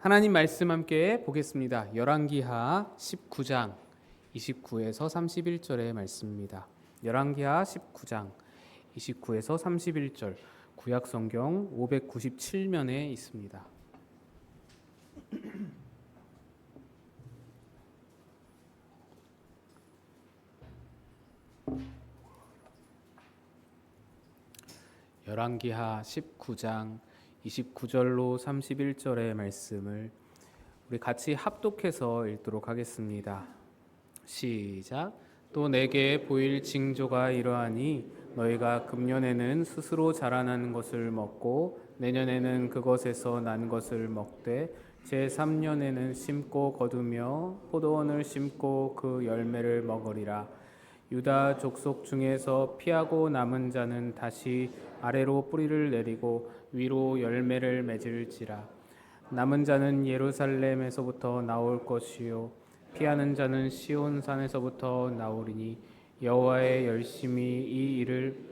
하나님 말씀 함께 보겠습니다. 열왕기하 19장 29에서 31절의 말씀입니다. 열왕기하 19장 29에서 31절 구약성경 597면에 있습니다. 열왕기하 19장 29절로 31절의 말씀을 우리 같이 합독해서 읽도록 하겠습니다. 시작. 또 내게 보일 징조가 이러하니 너희가 금년에는 스스로 자라나는 것을 먹고 내년에는 그것에서 난 것을 먹되 제3년에는 심고 거두며 포도원을 심고 그 열매를 먹으리라. 유다 족속 중에서 피하고 남은 자는 다시 아래로 뿌리를 내리고 위로 열매를 맺을지라. 남은 자는 예루살렘에서부터 나올 것이요 피하는 자는 시온산에서부터 나오리니 여호와의 열심히 이 일을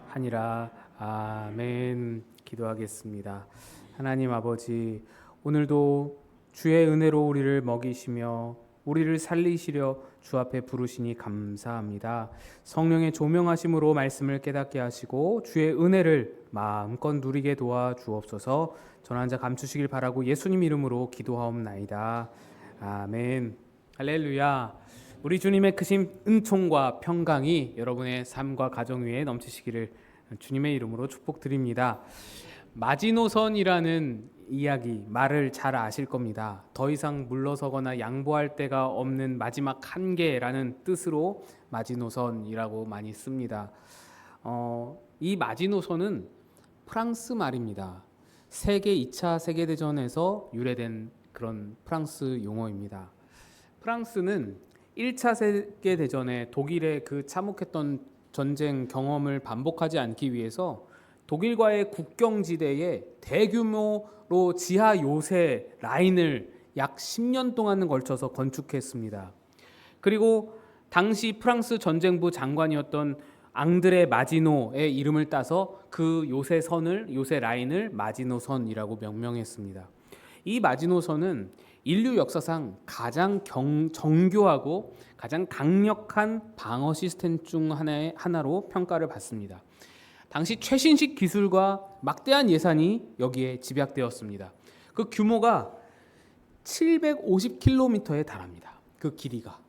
하니라. 아멘. 기도하겠습니다. 하나님 아버지, 오늘도 주의 은혜로 우리를 먹이시며 우리를 살리시려 주 앞에 부르시니 감사합니다. 성령의 조명하심으로 말씀을 깨닫게 하시고 주의 은혜를 마음껏 누리게 도와 주옵소서. 전한 자 감추시길 바라고 예수님 이름으로 기도하옵나이다. 아멘. 할렐루야. 우리 주님의 크신 은총과 평강이 여러분의 삶과 가정 위에 넘치시기를 주님의 이름으로 축복드립니다. 마지노선이라는 이야기, 말을 잘 아실 겁니다. 더 이상 물러서거나 양보할 데가 없는 마지막 한계라는 뜻으로 마지노선이라고 많이 씁니다. 이 마지노선은 프랑스 말입니다. 세계 2차 세계대전에서 유래된 그런 프랑스 용어입니다. 프랑스는 1차 세계대전에 독일의 그 참혹했던 전쟁 경험을 반복하지 않기 위해서 독일과의 국경지대에 대규모로 지하 요새 라인을 약 10년 동안 걸쳐서 건축했습니다. 그리고 당시 프랑스 전쟁부 장관이었던 앙드레 마지노의 이름을 따서 그 요새 라인을 마지노선이라고 명명했습니다. 이 마지노선은 인류 역사상 가장 정교하고 가장 강력한 방어 시스템 중 하나로 평가를 받습니다. 당시 최신식 기술과 막대한 예산이 여기에 집약되었습니다. 그 규모가 750km에 달합니다. 그 길이가.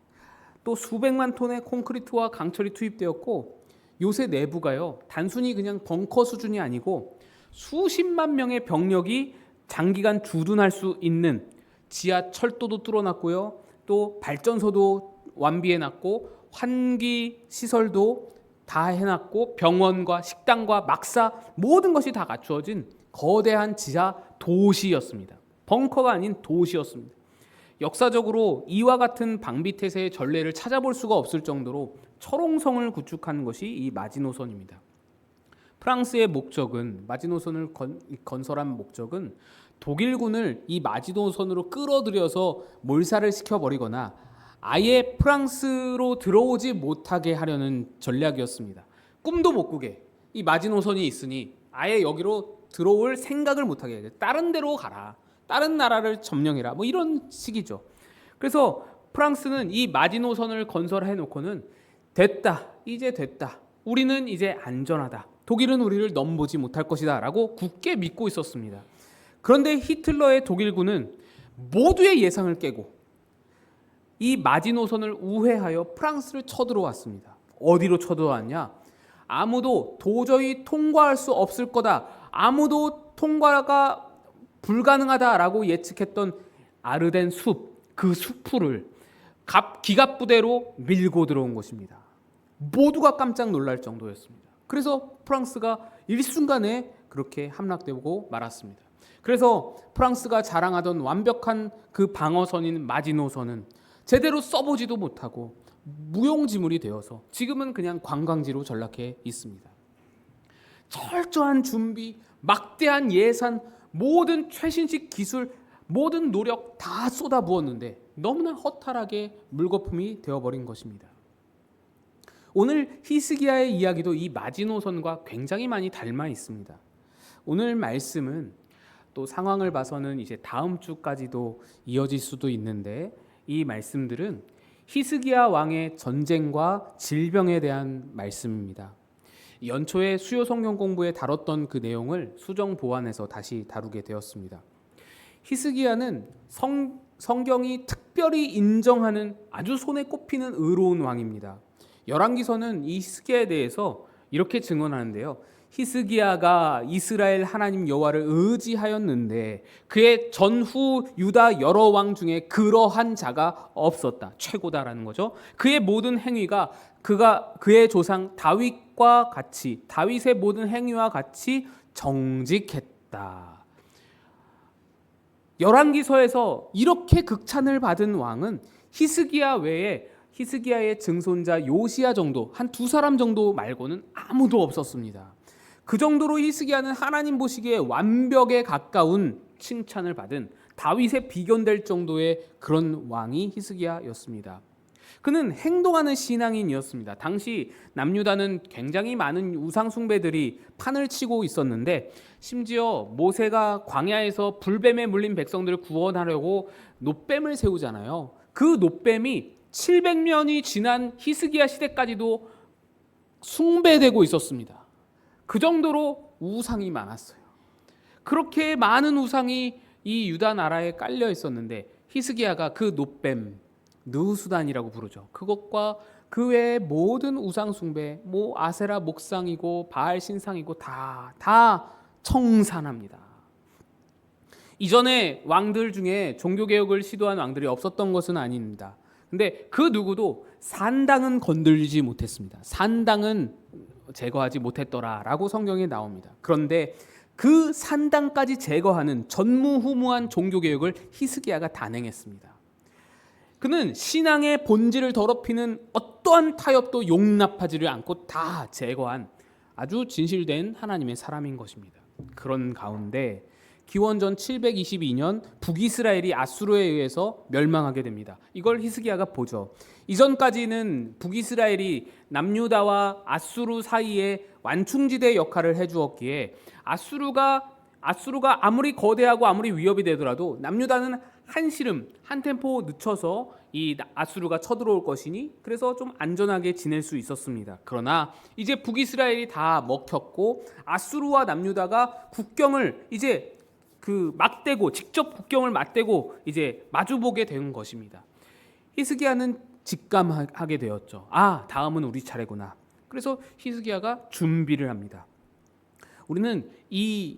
또 수백만 톤의 콘크리트와 강철이 투입되었고 요새 내부가요, 단순히 그냥 벙커 수준이 아니고 수십만 명의 병력이 장기간 주둔할 수 있는 지하 철도도 뚫어놨고요, 또 발전소도 완비해놨고 환기 시설도 다 해놨고 병원과 식당과 막사 모든 것이 다 갖추어진 거대한 지하 도시였습니다. 벙커가 아닌 도시였습니다. 역사적으로 이와 같은 방비태세의 전례를 찾아볼 수가 없을 정도로 철옹성을 구축한 것이 이 마지노선입니다. 프랑스의 목적은, 마지노선을 건설한 목적은 독일군을 이 마지노선으로 끌어들여서 몰살을 시켜버리거나 아예 프랑스로 들어오지 못하게 하려는 전략이었습니다. 꿈도 못 꾸게, 이 마지노선이 있으니 아예 여기로 들어올 생각을 못하게 해. 다른 데로 가라, 다른 나라를 점령해라, 뭐 이런 식이죠. 그래서 프랑스는 이 마지노선을 건설해 놓고는 됐다, 이제 됐다, 우리는 이제 안전하다, 독일은 우리를 넘보지 못할 것이다 라고 굳게 믿고 있었습니다. 그런데 히틀러의 독일군은 모두의 예상을 깨고 이 마지노선을 우회하여 프랑스를 쳐들어왔습니다. 어디로 쳐들어왔냐? 아무도 도저히 통과할 수 없을 거다, 아무도 통과가 불가능하다라고 예측했던 아르덴 숲, 그 숲을 기갑부대로 밀고 들어온 것입니다. 모두가 깜짝 놀랄 정도였습니다. 그래서 프랑스가 일순간에 그렇게 함락되고 말았습니다. 그래서 프랑스가 자랑하던 완벽한 그 방어선인 마지노선은 제대로 써보지도 못하고 무용지물이 되어서 지금은 그냥 관광지로 전락해 있습니다. 철저한 준비, 막대한 예산, 모든 최신식 기술, 모든 노력 다 쏟아부었는데 너무나 허탈하게 물거품이 되어버린 것입니다. 오늘 히스기야의 이야기도 이 마지노선과 굉장히 많이 닮아 있습니다. 오늘 말씀은 또 상황을 봐서는 이제 다음 주까지도 이어질 수도 있는데, 이 말씀들은 히스기야 왕의 전쟁과 질병에 대한 말씀입니다. 연초에 수요 성경 공부에 다뤘던 그 내용을 수정 보완해서 다시 다루게 되었습니다. 히스기야는 성경이 특별히 인정하는 아주 손에 꼽히는 의로운 왕입니다. 열왕기서는 이 히스기야에 대해서 이렇게 증언하는데요. 히스기야가 이스라엘 하나님 여호와를 의지하였는데 그의 전후 유다 여러 왕 중에 그러한 자가 없었다. 최고다라는 거죠. 그의 모든 행위가 그의 조상 다윗의 모든 행위와 같이 정직했다. 열왕기서에서 이렇게 극찬을 받은 왕은 히스기야 외에 히스기야의 증손자 요시야 정도, 한 두 사람 정도 말고는 아무도 없었습니다. 그 정도로 히스기야는 하나님 보시기에 완벽에 가까운 칭찬을 받은 다윗에 비견될 정도의 그런 왕이 히스기야였습니다. 그는 행동하는 신앙인이었습니다. 당시 남유다는 굉장히 많은 우상 숭배들이 판을 치고 있었는데, 심지어 모세가 광야에서 불뱀에 물린 백성들을 구원하려고 놋뱀을 세우잖아요. 그 놋뱀이 700년이 지난 히스기야 시대까지도 숭배되고 있었습니다. 그 정도로 우상이 많았어요. 그렇게 많은 우상이 이 유다 나라에 깔려 있었는데, 히스기야가 그 놋뱀, 느후수단이라고 부르죠. 그것과 그 외의 모든 우상 숭배, 아세라 목상이고 바알 신상이고 다 청산합니다. 이전에 왕들 중에 종교개혁을 시도한 왕들이 없었던 것은 아닙니다. 근데 그 누구도 산당은 건들지 못했습니다. 산당은 제거하지 못했더라라고 성경에 나옵니다. 그런데 그 산당까지 제거하는 전무후무한 종교개혁을 히스기야가 단행했습니다. 그는 신앙의 본질을 더럽히는 어떠한 타협도 용납하지를 않고 다 제거한 아주 진실된 하나님의 사람인 것입니다. 그런 가운데 기원전 722년 북이스라엘이 아수르에 의해서 멸망하게 됩니다. 이걸 히스기야가 보죠. 이전까지는 북이스라엘이 남유다와 아수르 사이에 완충지대 역할을 해주었기에 아수르가 아무리 거대하고 아무리 위협이 되더라도 남유다는 한시름 한 템포 늦춰서 이 아수르가 쳐들어올 것이니 그래서 좀 안전하게 지낼 수 있었습니다. 그러나 이제 북이스라엘이 다 먹혔고 아수르와 남유다가 국경을 이제 직접 국경을 맞대고 이제 마주보게 된 것입니다. 히스기야는 직감하게 되었죠. 다음은 우리 차례구나. 그래서 히스기야가 준비를 합니다. 우리는 이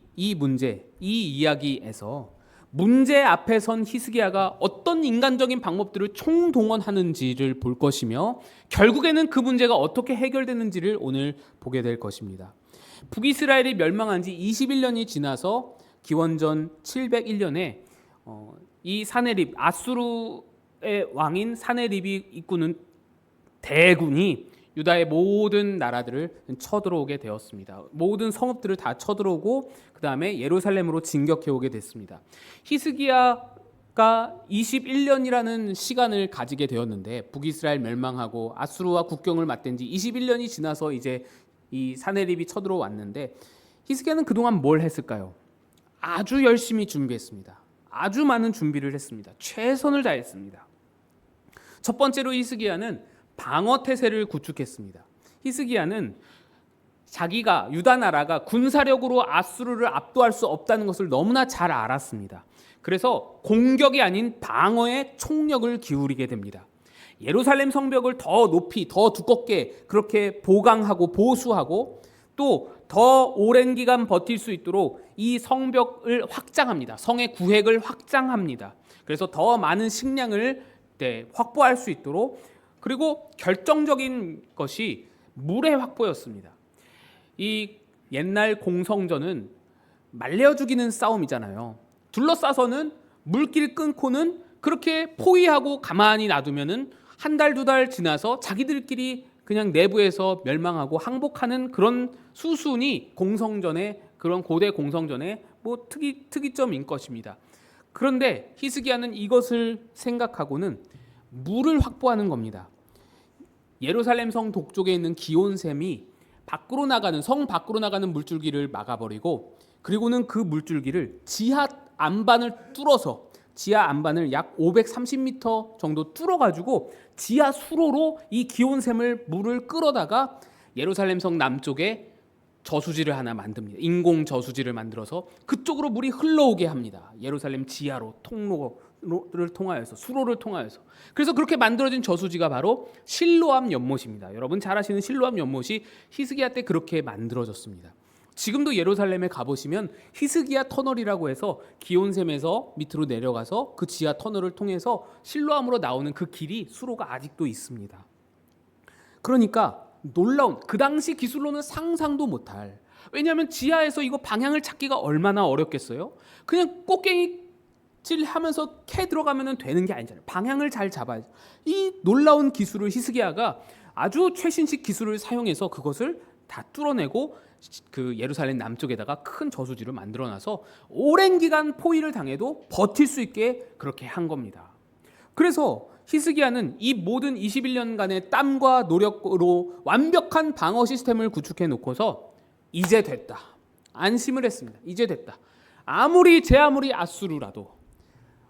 이야기에서 문제 앞에 선 히스기야가 어떤 인간적인 방법들을 총동원하는지를 볼 것이며, 결국에는 그 문제가 어떻게 해결되는지를 오늘 보게 될 것입니다. 북이스라엘이 멸망한 지 21년이 지나서 기원전 701년에 이 사네립, 아수르의 왕인 사네립이 이끄는 대군이 유다의 모든 나라들을 쳐들어오게 되었습니다. 모든 성읍들을 다 쳐들어오고 그 다음에 예루살렘으로 진격해 오게 됐습니다. 히스기야가 21년이라는 시간을 가지게 되었는데, 북이스라엘 멸망하고 아수르와 국경을 맞댄 지 21년이 지나서 이제 이 사네립이 쳐들어왔는데, 히스기야는 그동안 뭘 했을까요? 아주 열심히 준비했습니다. 아주 많은 준비를 했습니다. 최선을 다했습니다. 첫 번째로 히스기야는 방어 태세를 구축했습니다. 히스기야는 자기가 유다 나라가 군사력으로 아수르를 압도할 수 없다는 것을 너무나 잘 알았습니다. 그래서 공격이 아닌 방어에 총력을 기울이게 됩니다. 예루살렘 성벽을 더 높이, 더 두껍게 그렇게 보강하고 보수하고 또 더 오랜 기간 버틸 수 있도록 이 성벽을 확장합니다. 성의 구획을 확장합니다. 그래서 더 많은 식량을 확보할 수 있도록, 그리고 결정적인 것이 물의 확보였습니다. 이 옛날 공성전은 말려 죽이는 싸움이잖아요. 둘러싸서는 물길 끊고는 그렇게 포위하고 가만히 놔두면은 한 달, 두 달 지나서 자기들끼리 그냥 내부에서 멸망하고 항복하는 그런 수순이 공성전의, 그런 고대 공성전의 특이점인 것입니다. 그런데 히스기야는 이것을 생각하고는 물을 확보하는 겁니다. 예루살렘 성 동쪽에 있는 기온샘이 성 밖으로 나가는 물줄기를 막아버리고, 그리고는 그 물줄기를 지하 안반을 뚫어서 지하 안반을 약 530m 정도 뚫어가지고 지하 수로로 이 기온샘을 물을 끌어다가 예루살렘 성 남쪽에 저수지를 하나 만듭니다. 인공 저수지를 만들어서 그쪽으로 물이 흘러오게 합니다. 예루살렘 지하로 통로를 통하여서 수로를 통하여서. 그래서 그렇게 만들어진 저수지가 바로 실로암 연못입니다. 여러분 잘 아시는 실로암 연못이 히스기야 때 그렇게 만들어졌습니다. 지금도 예루살렘에 가보시면 히스기야 터널이라고 해서 기온샘에서 밑으로 내려가서 그 지하 터널을 통해서 실로암으로 나오는 그 길이 수로가 아직도 있습니다. 그러니까 놀라운, 그 당시 기술로는 상상도 못할, 왜냐하면 지하에서 이거 방향을 찾기가 얼마나 어렵겠어요. 그냥 꽃갱이질 하면서 캐 들어가면 되는 게 아니잖아요. 방향을 잘 잡아야죠. 이 놀라운 기술을 히스기야가 아주 최신식 기술을 사용해서 그것을 다 뚫어내고 그 예루살렘 남쪽에다가 큰 저수지를 만들어놔서 오랜 기간 포위를 당해도 버틸 수 있게 그렇게 한 겁니다. 그래서 히스기야는 이 모든 21년간의 땀과 노력으로 완벽한 방어 시스템을 구축해 놓고서 이제 됐다, 안심을 했습니다. 이제 됐다. 제 아무리 아수르라도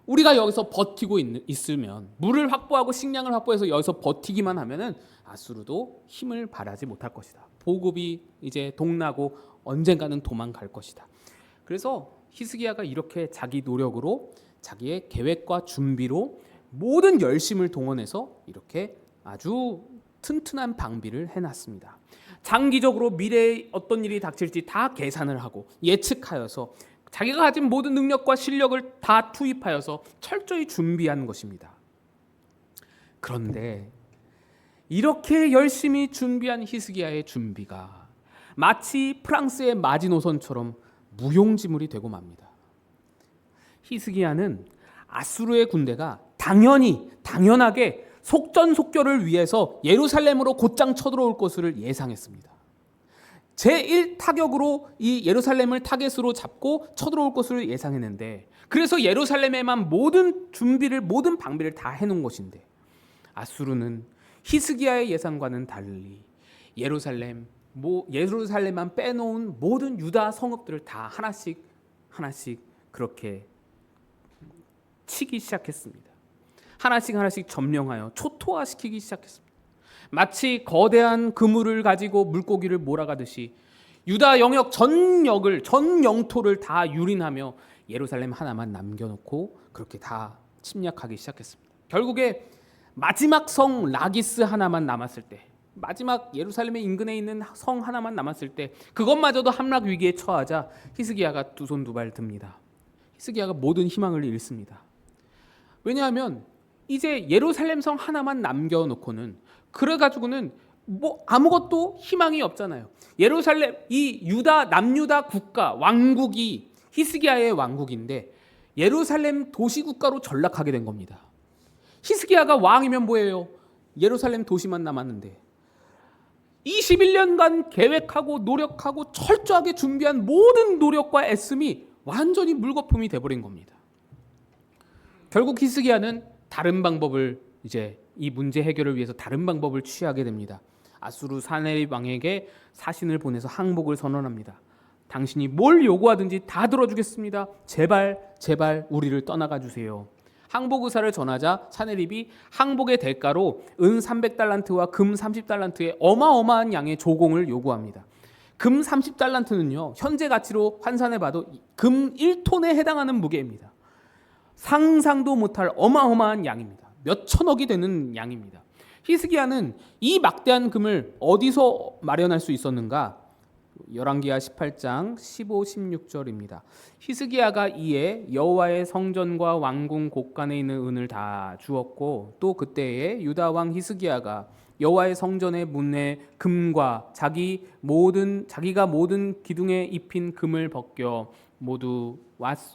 우리가 여기서 버티고 있으면, 물을 확보하고 식량을 확보해서 여기서 버티기만 하면은 아수르도 힘을 발하지 못할 것이다. 보급이 이제 동나고 언젠가는 도망갈 것이다. 그래서 히스기야가 이렇게 자기 노력으로, 자기의 계획과 준비로 모든 열심을 동원해서 이렇게 아주 튼튼한 방비를 해놨습니다. 장기적으로 미래에 어떤 일이 닥칠지 다 계산을 하고 예측하여서 자기가 가진 모든 능력과 실력을 다 투입하여서 철저히 준비한 것입니다. 그런데 이렇게 열심히 준비한 히스기야의 준비가 마치 프랑스의 마지노선처럼 무용지물이 되고 맙니다. 히스기야는 아수르의 군대가 당연하게 속전속결을 위해서 예루살렘으로 곧장 쳐들어올 것을 예상했습니다. 제1타격으로 이 예루살렘을 타겟으로 잡고 쳐들어올 것을 예상했는데, 그래서 예루살렘에만 모든 준비를, 모든 방비를 다 해놓은 것인데, 아수르는 히스기야의 예상과는 달리 예루살렘만 빼놓은 모든 유다 성읍들을 다 하나씩 그렇게 치기 시작했습니다. 하나씩 점령하여 초토화시키기 시작했습니다. 마치 거대한 그물을 가지고 물고기를 몰아가듯이 유다 영역 전 영토를 다 유린하며 예루살렘 하나만 남겨놓고 그렇게 다 침략하기 시작했습니다. 결국에 마지막 성 라기스 하나만 남았을 때, 마지막 예루살렘의 인근에 있는 성 하나만 남았을 때, 그것마저도 함락 위기에 처하자 히스기야가 두 손 두 발 듭니다. 히스기야가 모든 희망을 잃습니다. 왜냐하면 이제 예루살렘 성 하나만 남겨놓고는, 그래가지고는 아무것도 희망이 없잖아요. 예루살렘, 이 남유다 국가 왕국이 히스기야의 왕국인데 예루살렘 도시국가로 전락하게 된 겁니다. 히스기야가 왕이면 뭐예요? 예루살렘 도시만 남았는데 21년간 계획하고 노력하고 철저하게 준비한 모든 노력과 애씀이 완전히 물거품이 돼버린 겁니다. 결국 히스기야는 다른 방법을, 이제 이 문제 해결을 위해서 다른 방법을 취하게 됩니다. 아수르 사네립 왕에게 사신을 보내서 항복을 선언합니다. 당신이 뭘 요구하든지 다 들어주겠습니다. 제발 우리를 떠나가 주세요. 항복 의사를 전하자 사네립이 항복의 대가로 은 300달란트와 금 30달란트의 어마어마한 양의 조공을 요구합니다. 금 30달란트는요, 현재 가치로 환산해봐도 금 1톤에 해당하는 무게입니다. 상상도 못할 어마어마한 양입니다. 몇 천억이 되는 양입니다. 히스기야는 이 막대한 금을 어디서 마련할 수 있었는가? 열왕기하 18장 15, 16절입니다. 히스기야가 이에 여호와의 성전과 왕궁 곳간에 있는 은을 다 주었고, 또 그때에 유다 왕 히스기야가 여호와의 성전의 문에 금과 자기가 모든 기둥에 입힌 금을 벗겨 모두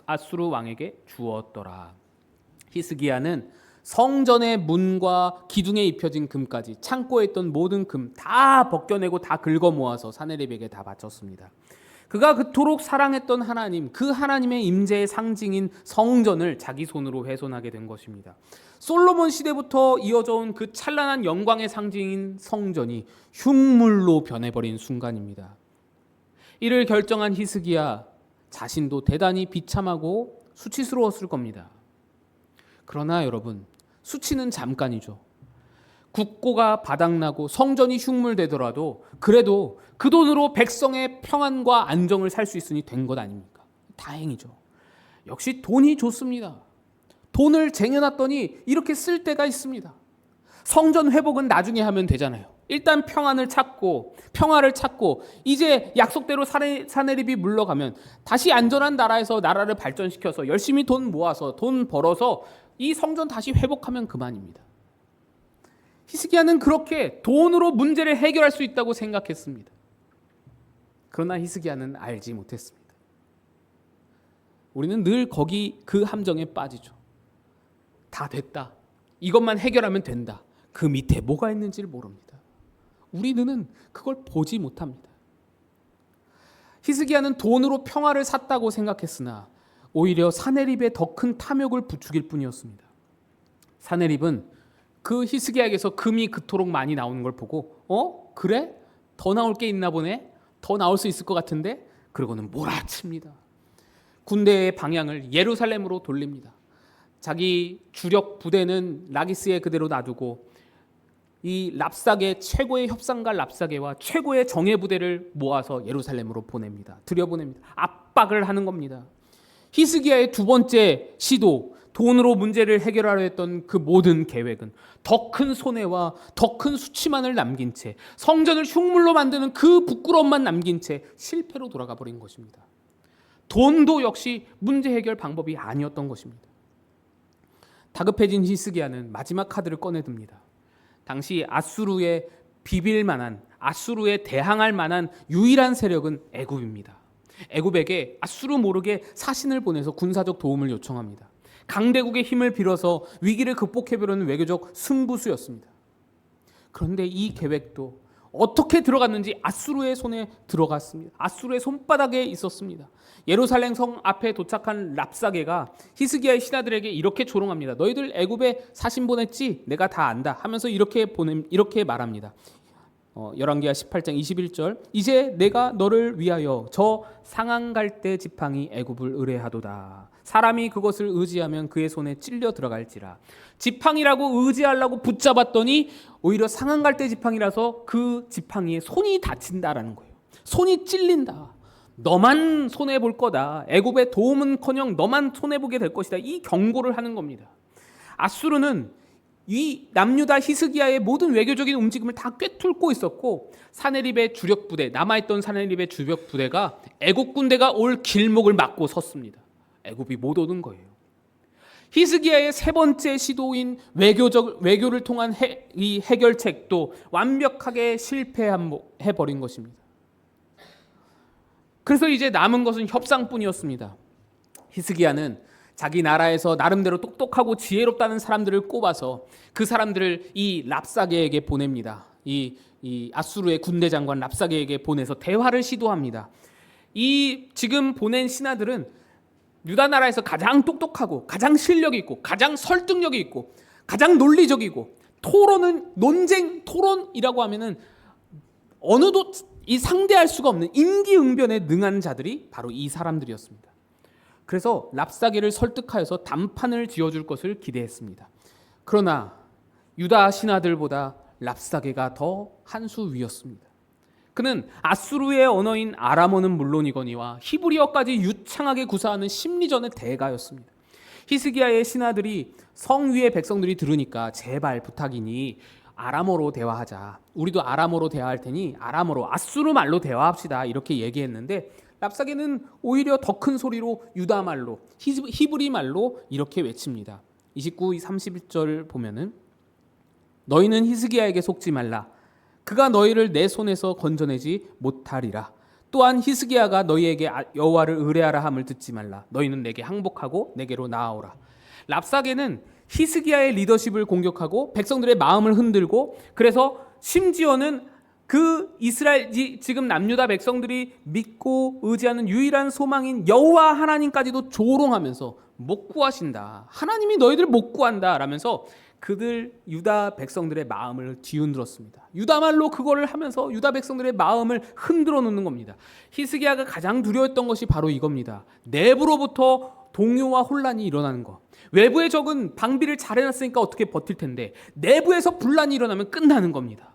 아수르 왕에게 주었더라. 히스기야는 성전의 문과 기둥에 입혀진 금까지, 창고에 있던 모든 금 다 벗겨내고 다 긁어 모아서 사네립에게 다 바쳤습니다. 그가 그토록 사랑했던 하나님, 그 하나님의 임재의 상징인 성전을 자기 손으로 훼손하게 된 것입니다. 솔로몬 시대부터 이어져 온 그 찬란한 영광의 상징인 성전이 흉물로 변해버린 순간입니다. 이를 결정한 히스기야, 자신도 대단히 비참하고 수치스러웠을 겁니다. 그러나 여러분, 수치는 잠깐이죠. 국고가 바닥나고 성전이 흉물되더라도 그래도 그 돈으로 백성의 평안과 안정을 살 수 있으니 된 것 아닙니까? 다행이죠. 역시 돈이 좋습니다. 돈을 쟁여놨더니 이렇게 쓸 때가 있습니다. 성전 회복은 나중에 하면 되잖아요. 일단 평화를 찾고 이제 약속대로 사내립이 물러가면 다시 안전한 나라에서 나라를 발전시켜서 열심히 돈 모아서 돈 벌어서 이 성전 다시 회복하면 그만입니다. 히스기야는 그렇게 돈으로 문제를 해결할 수 있다고 생각했습니다. 그러나 히스기야는 알지 못했습니다. 우리는 늘 거기 그 함정에 빠지죠. 다 됐다. 이것만 해결하면 된다. 그 밑에 뭐가 있는지를 모릅니다. 우리 눈은 그걸 보지 못합니다. 히스기야는 돈으로 평화를 샀다고 생각했으나 오히려 사내립에 더 큰 탐욕을 부추길 뿐이었습니다. 사내립은 그 히스기야에게서 금이 그토록 많이 나오는 걸 보고 그래? 더 나올 게 있나 보네? 더 나올 수 있을 것 같은데? 그러고는 몰아칩니다. 군대의 방향을 예루살렘으로 돌립니다. 자기 주력 부대는 라기스에 그대로 놔두고 이 랍사게 최고의 협상가 랍사게와 최고의 정예 부대를 모아서 예루살렘으로 보냅니다. 들여보냅니다. 압박을 하는 겁니다. 히스기야의 두 번째 시도, 돈으로 문제를 해결하려 했던 그 모든 계획은 더 큰 손해와 더 큰 수치만을 남긴 채 성전을 흉물로 만드는 그 부끄러움만 남긴 채 실패로 돌아가 버린 것입니다. 돈도 역시 문제 해결 방법이 아니었던 것입니다. 다급해진 히스기야는 마지막 카드를 꺼내듭니다. 당시 아수르에 비빌 만한, 아수르에 대항할 만한 유일한 세력은 애굽입니다. 애굽에게 아수르 모르게 사신을 보내서 군사적 도움을 요청합니다. 강대국의 힘을 빌어서 위기를 극복해보려는 외교적 승부수였습니다. 그런데 이 계획도 어떻게 들어갔는지 아수르의 손에 들어갔습니다. 아수르의 손바닥에 있었습니다. 예루살렘 성 앞에 도착한 랍사게가 히스기야의 신하들에게 이렇게 조롱합니다. 너희들 애굽에 사신 보냈지? 내가 다 안다 하면서 이렇게 말합니다. 열왕기하 18장 21절 이제 내가 너를 위하여 저 상한갈대 지팡이 애굽을 의뢰하도다. 사람이 그것을 의지하면 그의 손에 찔려 들어갈지라. 지팡이라고 의지하려고 붙잡았더니 오히려 상한갈대 지팡이라서 그 지팡이에 손이 다친다라는 거예요. 손이 찔린다. 너만 손해볼 거다. 애굽의 도움은커녕 너만 손해보게 될 것이다. 이 경고를 하는 겁니다. 아수르는 이 남유다 히스기야의 모든 외교적인 움직임을 다 꿰뚫고 있었고 사내립의 주력 부대, 남아있던 사내립의 주력 부대가 애굽 군대가 올 길목을 막고 섰습니다. 애굽이 못 오는 거예요. 히스기야의 세 번째 시도인 외교를 통한 이 해결책도 완벽하게 실패해버린 것입니다. 그래서 이제 남은 것은 협상뿐이었습니다. 히스기야는 자기 나라에서 나름대로 똑똑하고 지혜롭다는 사람들을 꼽아서 그 사람들을 이 랍사게에게 보냅니다. 이 아수르의 군대 장관 랍사게에게 보내서 대화를 시도합니다. 이 지금 보낸 신하들은 유다 나라에서 가장 똑똑하고 가장 실력이 있고 가장 설득력이 있고 가장 논리적이고 토론이라고 하면은 어느도 이 상대할 수가 없는 임기응변에 능한 자들이 바로 이 사람들이었습니다. 그래서 랍사게를 설득하여서 담판을 지어줄 것을 기대했습니다. 그러나 유다 신하들보다 랍사게가 더 한 수 위였습니다. 그는 아수르의 언어인 아람어는 물론이거니와 히브리어까지 유창하게 구사하는 심리전의 대가였습니다. 히스기야의 신하들이 성 위의 백성들이 들으니까 제발 부탁이니 아람어로 대화하자. 우리도 아람어로 대화할 테니 아람어로 아수르 말로 대화합시다. 이렇게 얘기했는데 랍사게는 오히려 더 큰 소리로 유다 말로 히브리 말로 이렇게 외칩니다. 29, 31절 보면은 너희는 히스기야에게 속지 말라. 그가 너희를 내 손에서 건져내지 못하리라. 또한 히스기야가 너희에게 여호와를 의뢰하라 함을 듣지 말라. 너희는 내게 항복하고 내게로 나아오라. 랍사게는 히스기야의 리더십을 공격하고 백성들의 마음을 흔들고 그래서 심지어는 그 이스라엘 지금 남유다 백성들이 믿고 의지하는 유일한 소망인 여호와 하나님까지도 조롱하면서 못 구하신다. 하나님이 너희들 못 구한다 라면서 그들 유다 백성들의 마음을 뒤흔들었습니다. 유다 말로 그거를 하면서 유다 백성들의 마음을 흔들어 놓는 겁니다. 히스기야가 가장 두려웠던 것이 바로 이겁니다. 내부로부터 동요와 혼란이 일어나는 것. 외부의 적은 방비를 잘 해놨으니까 어떻게 버틸 텐데 내부에서 분란이 일어나면 끝나는 겁니다.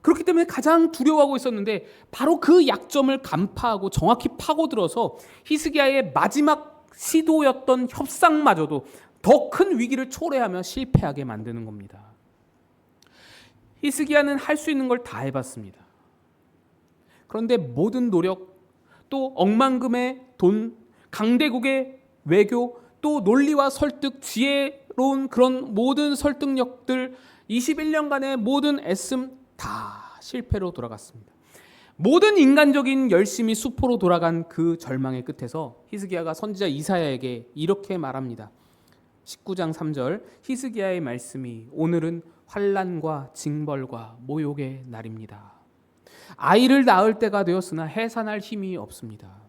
그렇기 때문에 가장 두려워하고 있었는데 바로 그 약점을 간파하고 정확히 파고들어서 히스기야의 마지막 시도였던 협상마저도 더 큰 위기를 초래하며 실패하게 만드는 겁니다. 히스기야는 할 수 있는 걸 다 해봤습니다. 그런데 모든 노력, 또 억만금의 돈, 강대국의 외교, 또 논리와 설득, 지혜로운 그런 모든 설득력들, 21년간의 모든 애씀 다 실패로 돌아갔습니다. 모든 인간적인 열심이 수포로 돌아간 그 절망의 끝에서 히스기야가 선지자 이사야에게 이렇게 말합니다. 19장 3절 히스기야의 말씀이 오늘은 환난과 징벌과 모욕의 날입니다. 아이를 낳을 때가 되었으나 해산할 힘이 없습니다.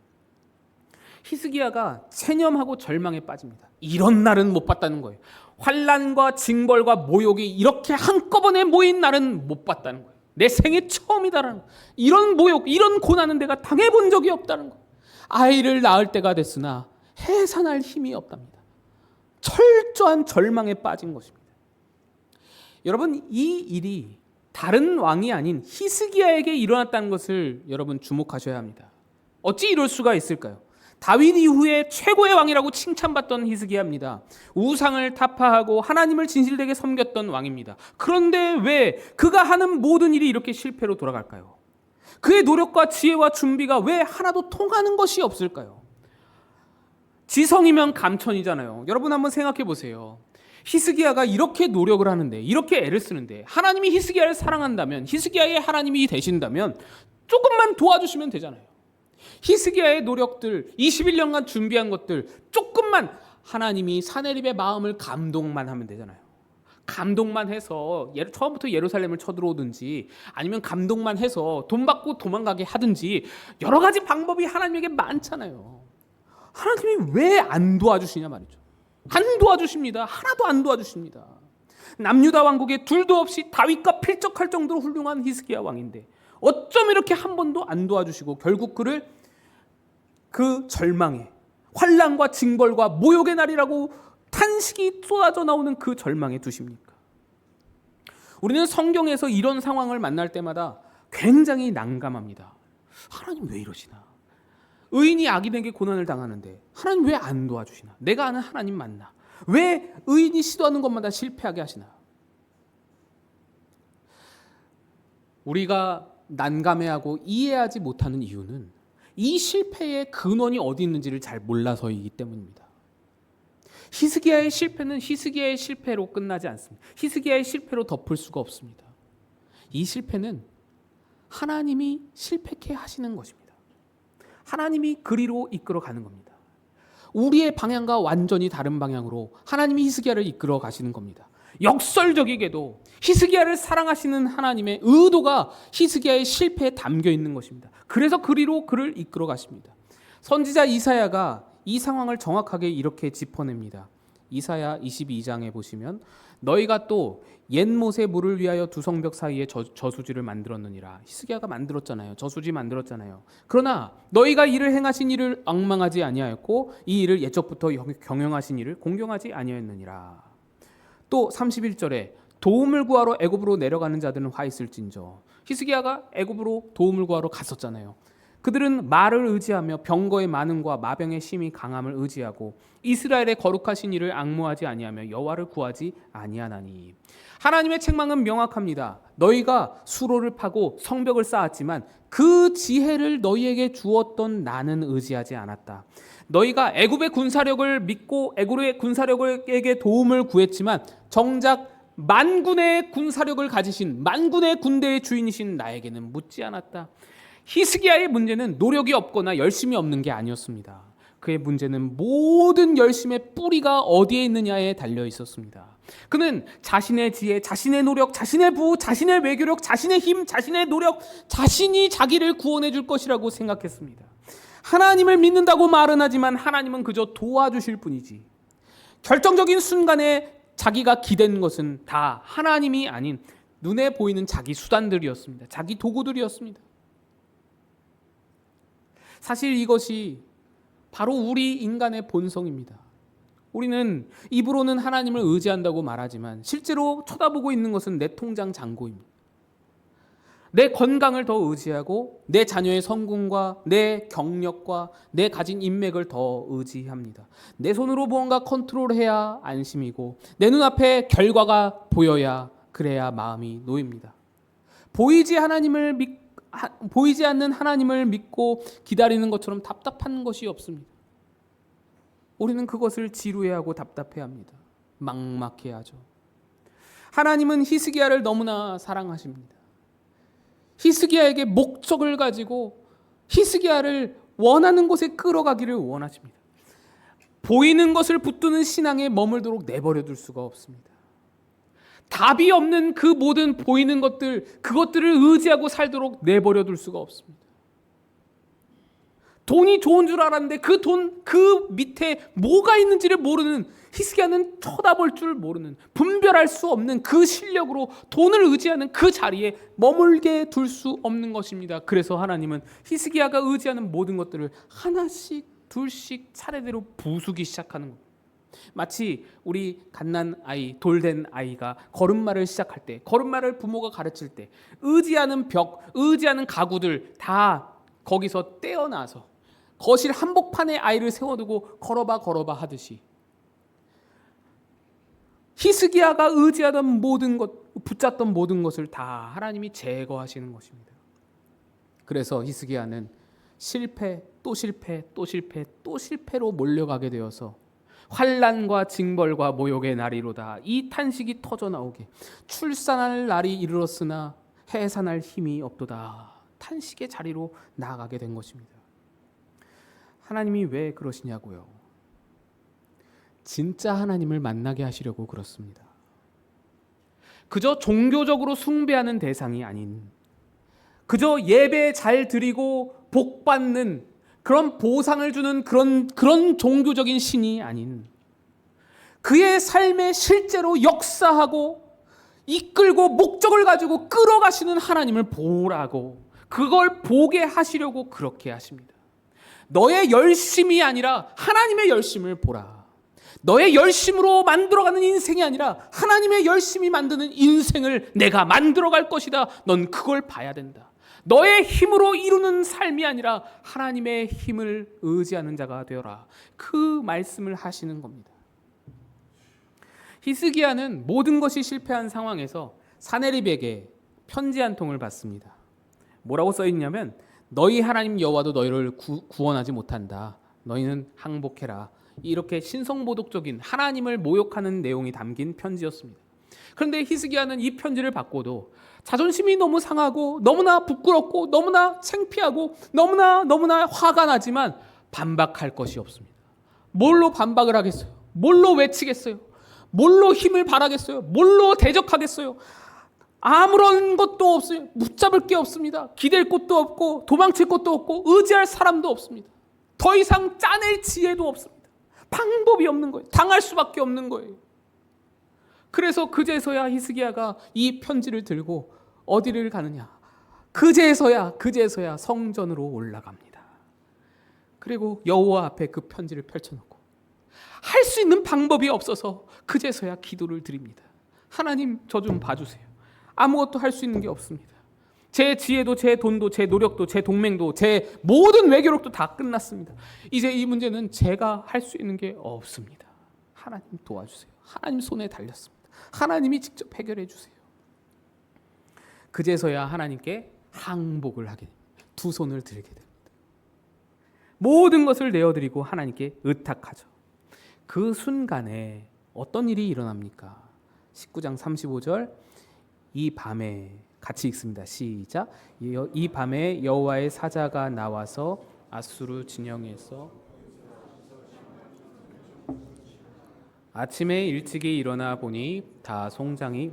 히스기야가 체념하고 절망에 빠집니다. 이런 날은 못 봤다는 거예요. 환난과 징벌과 모욕이 이렇게 한꺼번에 모인 날은 못 봤다는 거예요. 내 생애 처음이다라는 거예요. 이런 모욕, 이런 고난은 내가 당해본 적이 없다는 거예요. 아이를 낳을 때가 됐으나 해산할 힘이 없답니다. 철저한 절망에 빠진 것입니다. 여러분, 이 일이 다른 왕이 아닌 히스기야에게 일어났다는 것을 여러분 주목하셔야 합니다. 어찌 이럴 수가 있을까요? 다윗 이후에 최고의 왕이라고 칭찬받던 히스기야입니다. 우상을 타파하고 하나님을 진실되게 섬겼던 왕입니다. 그런데 왜 그가 하는 모든 일이 이렇게 실패로 돌아갈까요? 그의 노력과 지혜와 준비가 왜 하나도 통하는 것이 없을까요? 지성이면 감천이잖아요. 여러분 한번 생각해 보세요. 히스기야가 이렇게 노력을 하는데, 이렇게 애를 쓰는데 하나님이 히스기야를 사랑한다면, 히스기야의 하나님이 되신다면 조금만 도와주시면 되잖아요. 히스기야의 노력들, 21년간 준비한 것들 조금만 하나님이 사내립의 마음을 감동만 하면 되잖아요. 감동만 해서 처음부터 예루살렘을 쳐들어오든지 아니면 감동만 해서 돈 받고 도망가게 하든지 여러 가지 방법이 하나님에게 많잖아요. 하나님이 왜 안 도와주시냐 말이죠. 안 도와주십니다. 하나도 안 도와주십니다. 남유다 왕국에 둘도 없이 다윗과 필적할 정도로 훌륭한 히스기야 왕인데 어쩜 이렇게 한 번도 안 도와주시고 결국 그를 그 절망에, 환난과 징벌과 모욕의 날이라고 탄식이 쏟아져 나오는 그 절망에 두십니까? 우리는 성경에서 이런 상황을 만날 때마다 굉장히 난감합니다. 하나님 왜 이러시나? 의인이 악인에게 고난을 당하는데 하나님 왜 안 도와주시나? 내가 아는 하나님 맞나? 왜 의인이 시도하는 것마다 실패하게 하시나? 우리가 난감해하고 이해하지 못하는 이유는 이 실패의 근원이 어디 있는지를 잘 몰라서이기 때문입니다. 히스기야의 실패는 히스기야의 실패로 끝나지 않습니다. 히스기야의 실패로 덮을 수가 없습니다. 이 실패는 하나님이 실패케 하시는 것입니다. 하나님이 그리로 이끌어 가는 겁니다. 우리의 방향과 완전히 다른 방향으로 하나님이 히스기야를 이끌어 가시는 겁니다. 역설적이게도 히스기야를 사랑하시는 하나님의 의도가 히스기야의 실패에 담겨 있는 것입니다. 그래서 그리로 그를 이끌어 가십니다. 선지자 이사야가 이 상황을 정확하게 이렇게 짚어냅니다. 이사야 22장에 보시면 너희가 또 옛못의 물을 위하여 두 성벽 사이에 저수지를 만들었느니라. 히스기야가 만들었잖아요. 저수지 만들었잖아요. 그러나 너희가 이를 행하신 일을 앙망하지 아니하였고 이 일을 옛적부터 경영하신 일을 공경하지 아니하였느니라. 또 31절에 도움을 구하러 애굽으로 내려가는 자들은 화 있을진저. 히스기야가 애굽으로 도움을 구하러 갔었잖아요. 그들은 말을 의지하며 병거의 많음과 마병의 심이 강함을 의지하고 이스라엘의 거룩하신 이를 앙모하지 아니하며 여호와를 구하지 아니하나니. 하나님의 책망은 명확합니다. 너희가 수로를 파고 성벽을 쌓았지만 그 지혜를 너희에게 주었던 나는 의지하지 않았다. 너희가 애굽의 군사력을 믿고 애굽의 군사력에게 도움을 구했지만 정작 만군의 군사력을 가지신 만군의 군대의 주인이신 나에게는 묻지 않았다. 히스기야의 문제는 노력이 없거나 열심이 없는 게 아니었습니다. 그의 문제는 모든 열심의 뿌리가 어디에 있느냐에 달려 있었습니다. 그는 자신의 지혜, 자신의 노력, 자신의 부호, 자신의 외교력, 자신의 힘, 자신의 노력, 자신이 자기를 구원해 줄 것이라고 생각했습니다. 하나님을 믿는다고 말은 하지만 하나님은 그저 도와주실 뿐이지 결정적인 순간에 자기가 기댄 것은 다 하나님이 아닌 눈에 보이는 자기 수단들이었습니다. 자기 도구들이었습니다. 사실 이것이 바로 우리 인간의 본성입니다. 우리는 입으로는 하나님을 의지한다고 말하지만 실제로 쳐다보고 있는 것은 내 통장 잔고입니다. 내 건강을 더 의지하고 내 자녀의 성공과 내 경력과 내 가진 인맥을 더 의지합니다. 내 손으로 무언가 컨트롤해야 안심이고 내 눈앞에 결과가 보여야 그래야 마음이 놓입니다. 보이지 않는 하나님을 믿고 기다리는 것처럼 답답한 것이 없습니다. 우리는 그것을 지루해하고 답답해합니다. 막막해하죠. 하나님은 히스기야를 너무나 사랑하십니다. 히스기야에게 목적을 가지고 히스기야를 원하는 곳에 끌어가기를 원하십니다. 보이는 것을 붙드는 신앙에 머물도록 내버려둘 수가 없습니다. 답이 없는 그 모든 보이는 그것들을 의지하고 살도록 내버려둘 수가 없습니다. 돈이 좋은 줄 알았는데 그 밑에 뭐가 있는지를 모르는, 히스기야는 쳐다볼 줄 모르는, 분별할 수 없는 그 실력으로 돈을 의지하는 그 자리에 머물게 둘 수 없는 것입니다. 그래서 하나님은 히스기야가 의지하는 모든 것들을 하나씩 둘씩 차례대로 부수기 시작하는 겁니다. 마치 우리 갓난 아이, 돌된 아이가 걸음마를 시작할 때, 걸음마를 부모가 가르칠 때 의지하는 벽, 의지하는 가구들 다 거기서 떼어놔서 거실 한복판에 아이를 세워두고 걸어봐 하듯이 히스기야가 의지하던 모든 것, 붙잡던 모든 것을 다 하나님이 제거하시는 것입니다. 그래서 히스기야는 실패, 또 실패, 또 실패, 또 실패로 몰려가게 되어서 환난과 징벌과 모욕의 날이로다, 이 탄식이 터져 나오게 출산할 날이 이르렀으나 해산할 힘이 없도다, 탄식의 자리로 나아가게 된 것입니다. 하나님이 왜 그러시냐고요? 진짜 하나님을 만나게 하시려고 그렇습니다. 그저 종교적으로 숭배하는 대상이 아닌, 그저 예배 잘 드리고 복 받는 그런 보상을 주는 그런 종교적인 신이 아닌, 그의 삶에 실제로 역사하고 이끌고 목적을 가지고 끌어가시는 하나님을 보라고, 그걸 보게 하시려고 그렇게 하십니다. 너의 열심이 아니라 하나님의 열심을 보라. 너의 열심으로 만들어가는 인생이 아니라 하나님의 열심히 만드는 인생을 내가 만들어갈 것이다. 넌 그걸 봐야 된다. 너의 힘으로 이루는 삶이 아니라 하나님의 힘을 의지하는 자가 되어라. 그 말씀을 하시는 겁니다. 히스기야는 모든 것이 실패한 상황에서 사네립에게 편지 한 통을 받습니다. 뭐라고 써 있냐면, 너희 하나님 여호와도 너희를 구원하지 못한다. 너희는 항복해라. 이렇게 신성모독적인 하나님을 모욕하는 내용이 담긴 편지였습니다. 그런데 히스기야는 이 편지를 받고도 자존심이 너무 상하고 너무나 부끄럽고 너무나 창피하고 너무나 화가 나지만 반박할 것이 없습니다. 뭘로 반박을 하겠어요? 뭘로 외치겠어요? 뭘로 힘을 발하겠어요? 뭘로 대적하겠어요? 아무런 것도 없어요. 붙잡을 게 없습니다. 기댈 곳도 없고 도망칠 곳도 없고 의지할 사람도 없습니다. 더 이상 짜낼 지혜도 없습니다. 방법이 없는 거예요. 당할 수밖에 없는 거예요. 그래서 그제서야 히스기야가 이 편지를 들고 어디를 가느냐? 그제서야 성전으로 올라갑니다. 그리고 여호와 앞에 그 편지를 펼쳐놓고 할 수 있는 방법이 없어서 그제서야 기도를 드립니다. 하나님, 저 좀 봐주세요. 아무것도 할 수 있는 게 없습니다. 제 지혜도 제 돈도 제 노력도 제 동맹도 제 모든 외교력도 다 끝났습니다. 이제 이 문제는 제가 할 수 있는 게 없습니다. 하나님 도와주세요. 하나님 손에 달렸습니다. 하나님이 직접 해결해 주세요. 그제서야 하나님께 항복을 하게 됩니다. 두 손을 들게 됩니다. 모든 것을 내어드리고 하나님께 의탁하죠. 그 순간에 어떤 일이 일어납니까? 19장 35절, 이 밤에 같이 읽습니다. 시작. 이 밤에 여호와의 사자가 나와서 아수르 진영에서 아침에 일찍이 일어나 보니 다 송장이,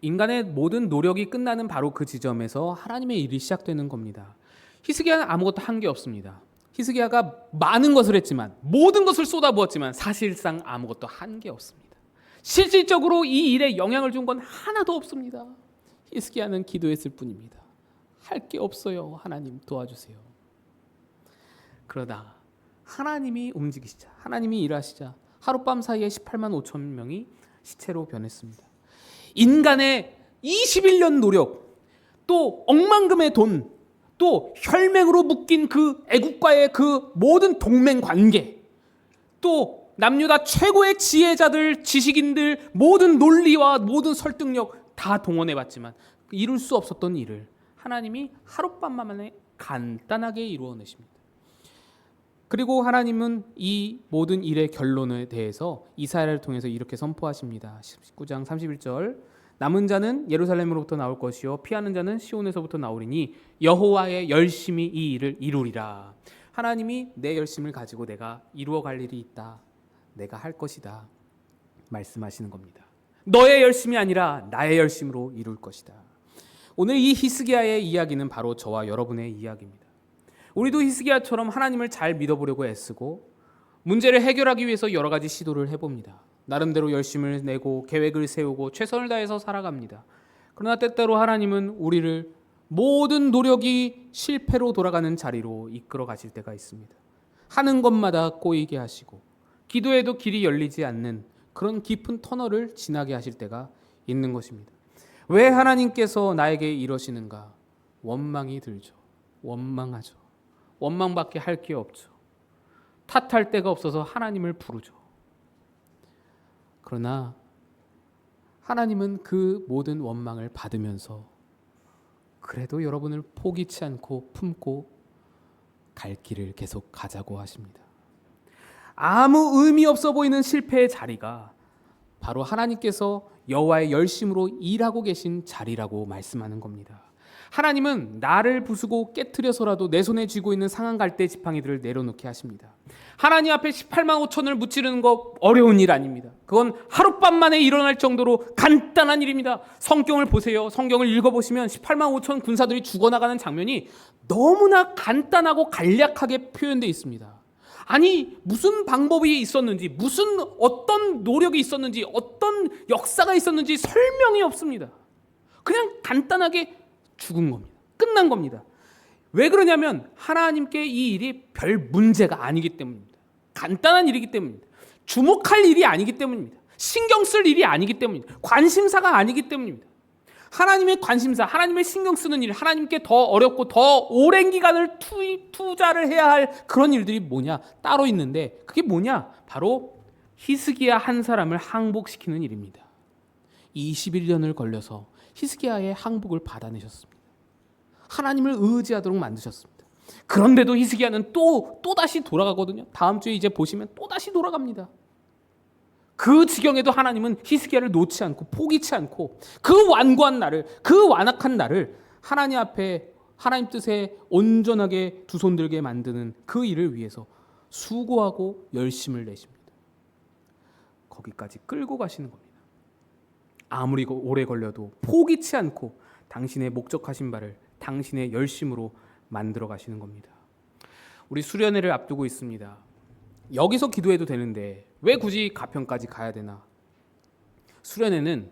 인간의 모든 노력이 끝나는 바로 그 지점에서 하나님의 일이 시작되는 겁니다. 히스기야는 아무것도 한 게 없습니다. 히스기야가 많은 것을 했지만, 모든 것을 쏟아부었지만 사실상 아무것도 한 게 없습니다. 실질적으로 이 일에 영향을 준 건 하나도 없습니다. 히스기야는 기도했을 뿐입니다. 할 게 없어요. 하나님 도와주세요. 그러다 하나님이 움직이시자, 하나님이 일하시자 하룻밤 사이에 18만 5천 명이 시체로 변했습니다. 인간의 21년 노력, 또 억만금의 돈, 또 혈맹으로 묶인 그 애국과의 그 모든 동맹 관계, 또 남유다 최고의 지혜자들, 지식인들, 모든 논리와 모든 설득력 다 동원해봤지만 이룰 수 없었던 일을 하나님이 하룻밤 만에 간단하게 이루어내십니다. 그리고 하나님은 이 모든 일의 결론에 대해서 이사야를 통해서 이렇게 선포하십니다. 19장 31절, 남은 자는 예루살렘으로부터 나올 것이요 피하는 자는 시온에서부터 나오리니 여호와의 열심히 이 일을 이루리라. 하나님이 내 열심을 가지고 내가 이루어갈 일이 있다, 내가 할 것이다 말씀하시는 겁니다. 너의 열심이 아니라 나의 열심으로 이룰 것이다. 오늘 이 히스기야의 이야기는 바로 저와 여러분의 이야기입니다. 우리도 히스기야처럼 하나님을 잘 믿어보려고 애쓰고 문제를 해결하기 위해서 여러 가지 시도를 해봅니다. 나름대로 열심을 내고 계획을 세우고 최선을 다해서 살아갑니다. 그러나 때때로 하나님은 우리를 모든 노력이 실패로 돌아가는 자리로 이끌어 가실 때가 있습니다. 하는 것마다 꼬이게 하시고 기도에도 길이 열리지 않는 그런 깊은 터널을 지나게 하실 때가 있는 것입니다. 왜 하나님께서 나에게 이러시는가? 원망이 들죠. 원망하죠. 원망밖에 할 게 없죠. 탓할 데가 없어서 하나님을 부르죠. 그러나 하나님은 그 모든 원망을 받으면서 그래도 여러분을 포기치 않고 품고 갈 길을 계속 가자고 하십니다. 아무 의미 없어 보이는 실패의 자리가 바로 하나님께서 여호와의 열심으로 일하고 계신 자리라고 말씀하는 겁니다. 하나님은 나를 부수고 깨트려서라도 내 손에 쥐고 있는 상한 갈대 지팡이들을 내려놓게 하십니다. 하나님 앞에 18만 5천을 무찌르는 거 어려운 일 아닙니다. 그건 하룻밤 만에 일어날 정도로 간단한 일입니다. 성경을 보세요. 성경을 읽어보시면 18만 5천 군사들이 죽어나가는 장면이 너무나 간단하고 간략하게 표현되어 있습니다. 아니 무슨 방법이 있었는지, 무슨 어떤 노력이 있었는지, 어떤 역사가 있었는지 설명이 없습니다. 그냥 간단하게 죽은 겁니다. 끝난 겁니다. 왜 그러냐면 하나님께 이 일이 별 문제가 아니기 때문입니다. 간단한 일이기 때문입니다. 주목할 일이 아니기 때문입니다. 신경 쓸 일이 아니기 때문입니다. 관심사가 아니기 때문입니다. 하나님의 관심사, 하나님의 신경 쓰는 일, 하나님께 더 어렵고 더 오랜 기간을 투자를 해야 할 그런 일들이 뭐냐? 따로 있는데 그게 뭐냐? 바로 히스기야 한 사람을 항복시키는 일입니다. 21년을 걸려서 히스기야의 항복을 받아내셨습니다. 하나님을 의지하도록 만드셨습니다. 그런데도 히스기야는 또다시 돌아가거든요. 다음 주에 이제 보시면 또다시 돌아갑니다. 그 지경에도 하나님은 히스기야를 놓지 않고 포기치 않고 그 완고한 나를, 그 완악한 나를 하나님 앞에 하나님 뜻에 온전하게 두 손 들게 만드는 그 일을 위해서 수고하고 열심을 내십니다. 거기까지 끌고 가시는 겁니다. 아무리 오래 걸려도 포기치 않고 당신의 목적하신 바를 당신의 열심으로 만들어 가시는 겁니다. 우리 수련회를 앞두고 있습니다. 여기서 기도해도 되는데 왜 굳이 가평까지 가야 되나? 수련회는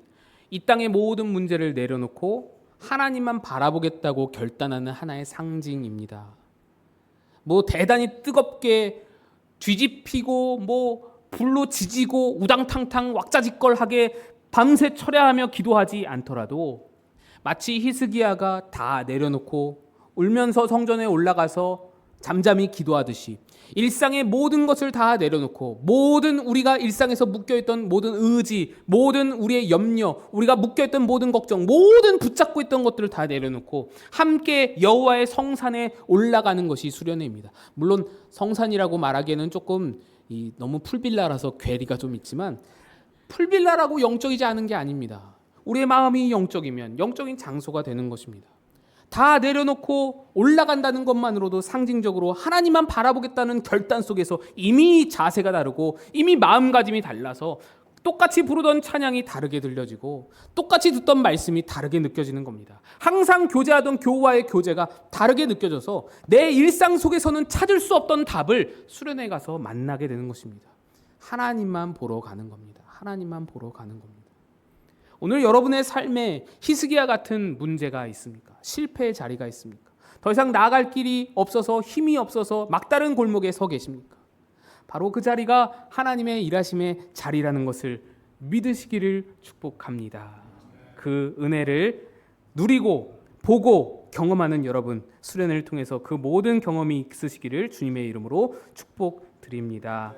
이 땅의 모든 문제를 내려놓고 하나님만 바라보겠다고 결단하는 하나의 상징입니다. 뭐 대단히 뜨겁게 뒤집히고 뭐 불로 지지고 우당탕탕 왁자지껄하게 밤새 철야하며 기도하지 않더라도 마치 히스기야가 다 내려놓고 울면서 성전에 올라가서 잠잠히 기도하듯이 일상의 모든 것을 다 내려놓고 모든 우리가 일상에서 묶여있던 모든 의지, 모든 우리의 염려, 우리가 묶여있던 모든 걱정, 모든 붙잡고 있던 것들을 다 내려놓고 함께 여호와의 성산에 올라가는 것이 수련회입니다. 물론 성산이라고 말하기에는 조금 너무 풀빌라라서 괴리가 좀 있지만 풀빌라라고 영적이지 않은 게 아닙니다. 우리의 마음이 영적이면 영적인 장소가 되는 것입니다. 다 내려놓고 올라간다는 것만으로도 상징적으로 하나님만 바라보겠다는 결단 속에서 이미 자세가 다르고 이미 마음가짐이 달라서 똑같이 부르던 찬양이 다르게 들려지고 똑같이 듣던 말씀이 다르게 느껴지는 겁니다. 항상 교제하던 교우와의 교제가 다르게 느껴져서 내 일상 속에서는 찾을 수 없던 답을 수련회 가서 만나게 되는 것입니다. 하나님만 보러 가는 겁니다. 하나님만 보러 가는 겁니다. 오늘 여러분의 삶에 히스기야 같은 문제가 있습니까? 실패의 자리가 있습니까? 더 이상 나아갈 길이 없어서 힘이 없어서 막다른 골목에 서 계십니까? 바로 그 자리가 하나님의 일하심의 자리라는 것을 믿으시기를 축복합니다. 그 은혜를 누리고 보고 경험하는 여러분, 수련회를 통해서 그 모든 경험이 있으시기를 주님의 이름으로 축복드립니다.